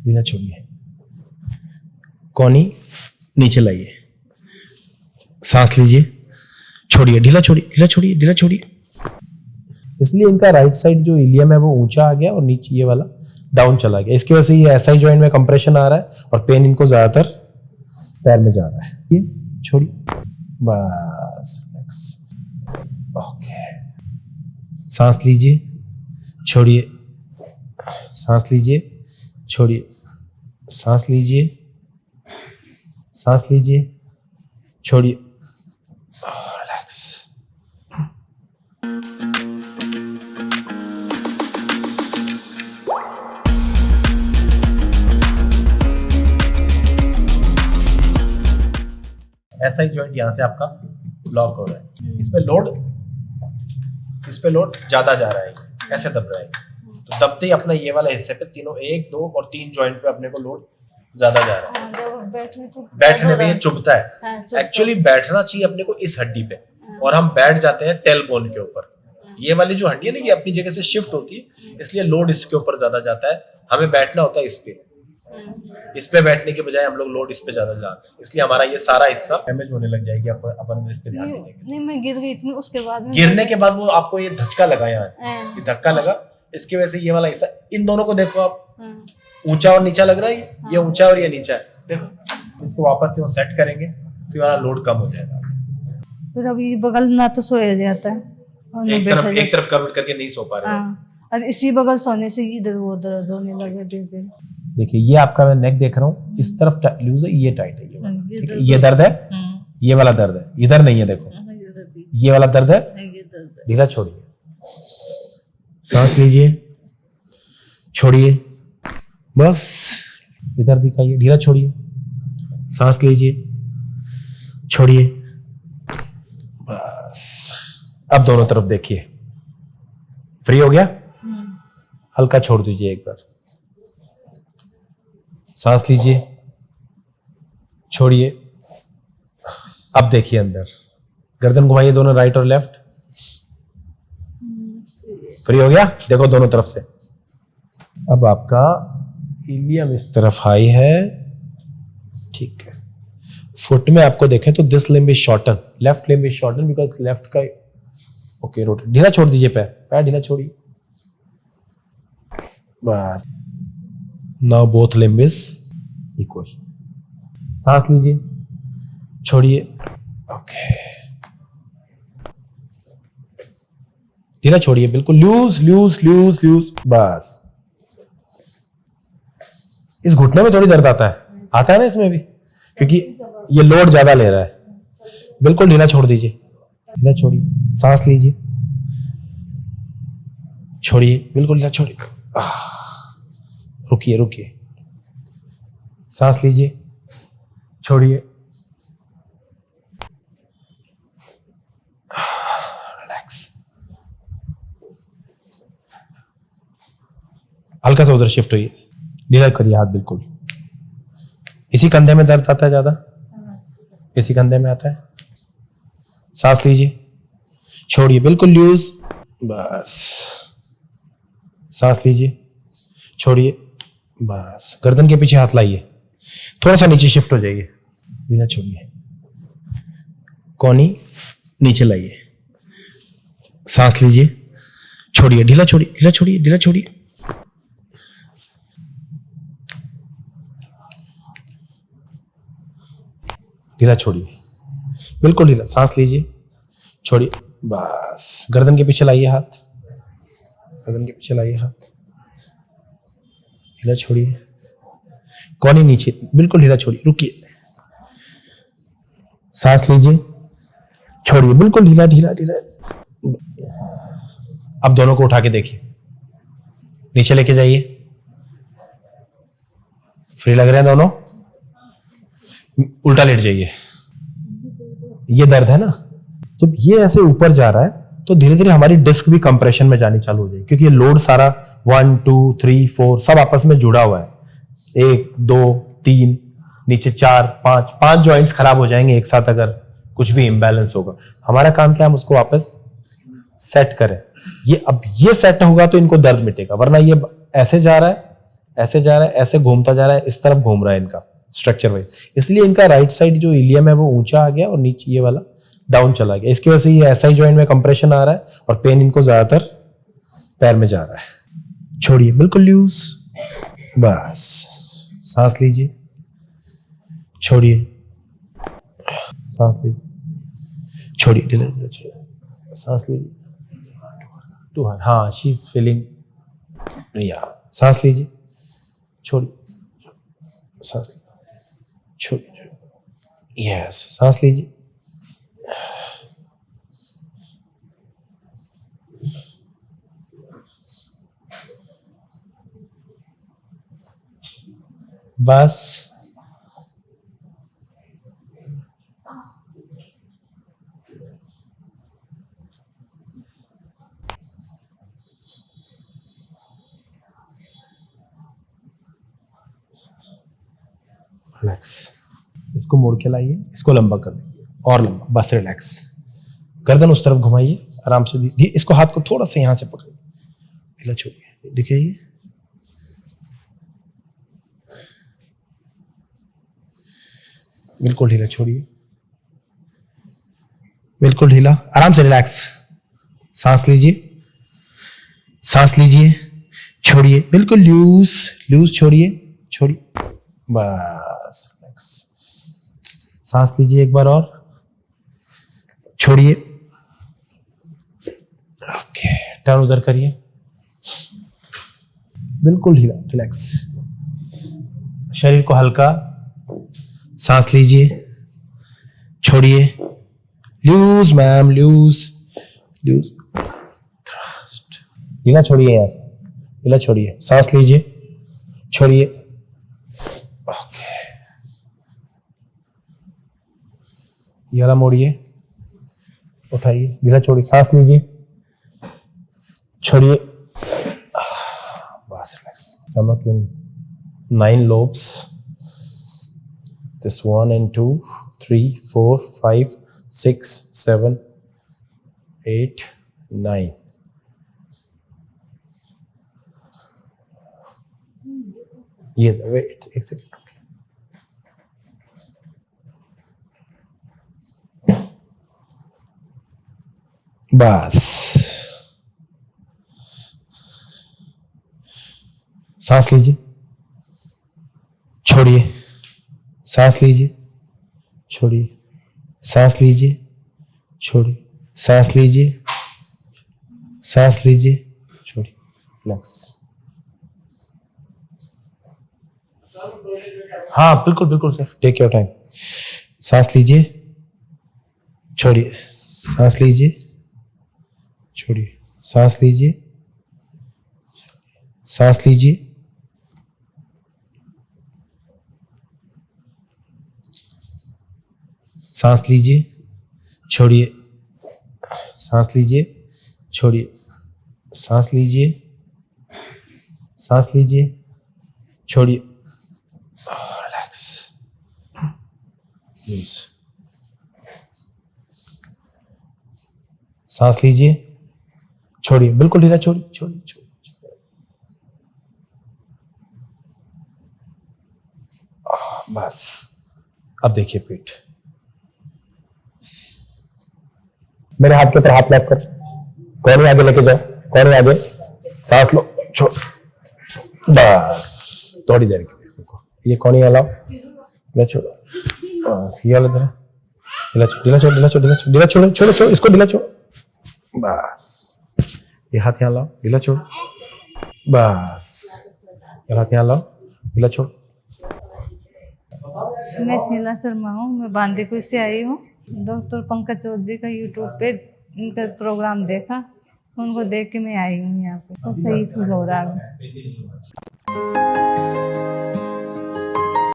ढीला छोड़िए, कोनी नीचे लाइए, सांस लीजिए, छोड़िए, ढीला छोड़िए, ढीला छोड़िए, ढीला छोड़िए। इसलिए इनका राइट साइड जो इलियम है वो ऊंचा आ गया और नीचे ये वाला डाउन चला गया। इसकी वजह से ये एसआई जॉइंट में कंप्रेशन आ रहा है और पेन इनको ज्यादातर पैर में जा रहा है। ये छोड़िए, बस रिलैक्स, ओके। सांस लीजिए, छोड़िए, सांस लीजिए, छोड़िए, सांस लीजिए, सांस लीजिए, छोड़िए, रिलैक्स। एसआई जॉइंट यहां से आपका लॉक हो रहा है, इस पे लोड ज्यादा जा रहा है, ऐसे दब रहा है, तो दबते ही अपना ये वाला हिस्से पे तीनों 1, 2 और 3 जॉइंट पे अपने को लोड ज्यादा जा रहा है। बैठने में ये चुभता है। एक्चुअली बैठना चाहिए अपने को इस हड्डी पे, और हम बैठ जाते हैं टेल बोन के ऊपर। ये वाली जो हड्डी है ना, ये अपनी जगह से शिफ्ट होती है, इसलिए लोड इसके ऊपर ज्यादा जाता है। हमें बैठना होता है इस पे बैठने के बजाय हम लोग लोड इस पे ज्यादा जाते हैं, इसलिए हमारा ये सारा हिस्सा डैमेज होने लग जाएगी। अपन इस पे ध्यान नहीं देंगे। नहीं, मैं गिर गई थी उसके बाद में। गिरने के बाद वो आपको ये धक्का लगा, यहाँ से ये धक्का लगा, इसकी वजह से ये वाला हिस्सा, इन दोनों को देखो आप, ऊंचा और नीचा लग रहा है, ये ऊंचा और ये नीचा है। देखो, इसको वापस से सेट करेंगे तो वाला लोड कम हो जाएगा। फिर अभी बगल ना तो सोया जाता है, एक तरफ कन्वर्ट करके नहीं सो पा रहे। और इसी बगल सोने से इधर वो दर्द होने लगे धीरे। देखिए, ये आपका मैं नेक देख रहा हूँ, इस तरफ लूज है, ये टाइट है, ये वाला, ठीक है, ये दर्द है, ये वाला दर्द है, इधर नहीं है। देखो, ये वाला दर्द है, ढीला छोड़िए, सांस लीजिए, छोड़िए, बस इधर दिखाइए, ढीला छोड़िए, सांस लीजिए, छोड़िए, बस। अब दोनों तरफ देखिए, फ्री हो गया। हल्का छोड़ दीजिए एक बार, सांस लीजिए, छोड़िए। अब देखिए अंदर, गर्दन घुमाइए दोनों, राइट और लेफ्ट, फ्री हो गया। देखो दोनों तरफ से। अब आपका इलियम इस तरफ हाई है, ठीक है। फुट में आपको देखें तो this limb is shorten, left limb is shorten because left का, ओके, रोटेट। ढीला छोड़ दीजिए, पैर ढीला छोड़िए, बस। Now both limb is equal. सांस लीजिए, छोड़िए, ओके, ढीला छोड़िए, बिल्कुल लूज लूज लूज लूज, बस। इस घुटने में थोड़ी दर्द आता है ना इसमें भी, क्योंकि ये लोड ज्यादा ले रहा है। बिल्कुल ढीला छोड़ दीजिए, ढीला छोड़िए, सांस लीजिए, छोड़िए, बिल्कुल ढीला छोड़िए, रुकिए रुकिए, सांस लीजिए, छोड़िए, रिलैक्स। हल्का सा उधर शिफ्ट होइए, ढीला करिए हाथ, बिल्कुल। इसी कंधे में दर्द आता है ज्यादा, इसी कंधे में आता है। सांस लीजिए, छोड़िए, बिल्कुल लूज, बस। सांस लीजिए, छोड़िए, बस। गर्दन के पीछे हाथ लाइए, थोड़ा सा नीचे शिफ्ट हो जाइए, ढीला छोड़िए, कोनी नीचे लाइए, सांस लीजिए, छोड़िए, ढीला छोड़िए, ढीला छोड़िए, ढीला छोड़िए, ढीला छोड़िए, बिल्कुल ढीला। सांस लीजिए, छोड़िए, बस। गर्दन के पीछे लाइए हाथ, गर्दन के पीछे लाइए हाथ, ढीला छोड़िए, कोनी नीचे, बिल्कुल ढीला छोड़िए, रुकिए, सांस लीजिए, छोड़िए, बिल्कुल ढीला ढीला ढीला। अब दोनों को उठा के देखिए, नीचे लेके जाइए, फ्री लग रहे हैं दोनों। उल्टा लेट जाइए, ये दर्द है ना, जब ये ऐसे ऊपर जा रहा है तो धीरे धीरे हमारी डिस्क भी कंप्रेशन में जानी चालू हो जाएगी, क्योंकि ये लोड सारा 1 2 3 4 सब आपस में जुड़ा हुआ है। 1 2 3 नीचे 4 5 जॉइंट्स खराब हो जाएंगे एक साथ अगर कुछ भी इम्बैलेंस होगा। हमारा काम क्या है, हम उसको वापस सेट करें। ये अब ये सेट होगा तो इनको दर्द मिटेगा, वरना ये ऐसे जा रहा है, ऐसे जा रहा है, ऐसे घूमता जा रहा है, इस तरफ घूम रहा है इनका स्ट्रक्चर वाइज, इसलिए इनका राइट साइड जो इलियम है वो ऊंचा आ गया और नीचे ये वाला डाउन चला गया। इसकी वजह से ये एसआई जॉइंट में कंप्रेशन आ रहा है और पेन इनको ज्यादातर पैर में जा रहा है। छोड़िए, बिल्कुल लूज, बस सांस लीजिए, छोड़िए, सांस लीजिए, छोड़िए, ढीले ढीले छोड़िए, सांस लीजिए, टू हार्ड, हाँ शी इज फीलिंग, या सांस लीजिए, छोड़िए, सांस लीजिए, छोड़िए, यस, सांस लीजिए, बस, रिलैक्स, इसको मोड़ के लाइए, इसको लंबा कर दीजिए और लंबा, बस रिलैक्स, गर्दन उस तरफ घुमाइए आराम से, इसको हाथ को थोड़ा सा यहां से पकड़िए, ढीला छोड़िए, देखिए ये बिल्कुल ढीला छोड़िए, बिल्कुल ढीला, आराम से रिलैक्स, सांस लीजिए, सांस लीजिए, छोड़िए, बिल्कुल लूज लूज, छोड़िए, छोड़िए, बस रिलैक्स, सांस लीजिए एक बार और, छोड़िए, ओके, टर्न उधर करिए, बिल्कुल ढीला, रिलैक्स, शरीर को हल्का, सांस लीजिए, छोड़िए, लूज मैम, लूज लूज, ढीला छोड़िए, यहां से ढीला छोड़िए, सांस लीजिए, छोड़िए, ओके, ये वाला मोड़िए, उठाइए, ढीला छोड़िए, सांस लीजिए, छोड़िए, बस relax, stomach in 9 lobes, this 1 and 2, 3, 4, 5, 6, 7, 8, 9. ये वेट एक सेकंड, बस, सांस लीजिए, छोड़िए, सांस लीजिए, छोड़िए, सांस लीजिए, छोड़िए, सांस लीजिए, सांस लीजिए, छोड़िए, रिलैक्स, हाँ बिल्कुल बिल्कुल सर, टेक योर टाइम, सांस लीजिए, छोड़िए, सांस लीजिए, छोड़िए, सांस लीजिए, सांस लीजिए, सांस लीजिए, छोड़िए, सांस लीजिए, छोड़िए, सांस लीजिए, सांस लीजिए, छोड़िए, रिलैक्स, लूज, सांस लीजिए, छोड़िए, बिल्कुल ढीला छोड़िए, छोड़िए, छोड़िए, बस, अब देखिए पीठ, मेरे हाथ के ऊपर हाथ लैप कर, कौन आगे लेके जाओ, कौन आगे, सांस लो, छोड़, बस थोड़ी देर के लिए रुको, ये कौन ही हिलाओ, ढीला छोड़ो, बस ये वाला इधर, ढीला छोड़, ढीला छोड़, ढीला छोड़, ढीला छोड़, ढीला छोड़ो, छोड़ो, छोड़ो, इसको ढीला छोड़ो, बस, ये हाथ यहाँ लाओ, ढीला छोड़ो, बस, ये हाथ यहाँ लाओ, ढीला छोड़ो। मैं शीला शर्मा हूँ, मैं बांदीकुई से आई हूँ। डॉक्टर पंकज चौधरी का यूट्यूब पे इनका प्रोग्राम देखा, उनको देख के मैं आई हूँ यहाँ पे, तो सही फील हो रहा है।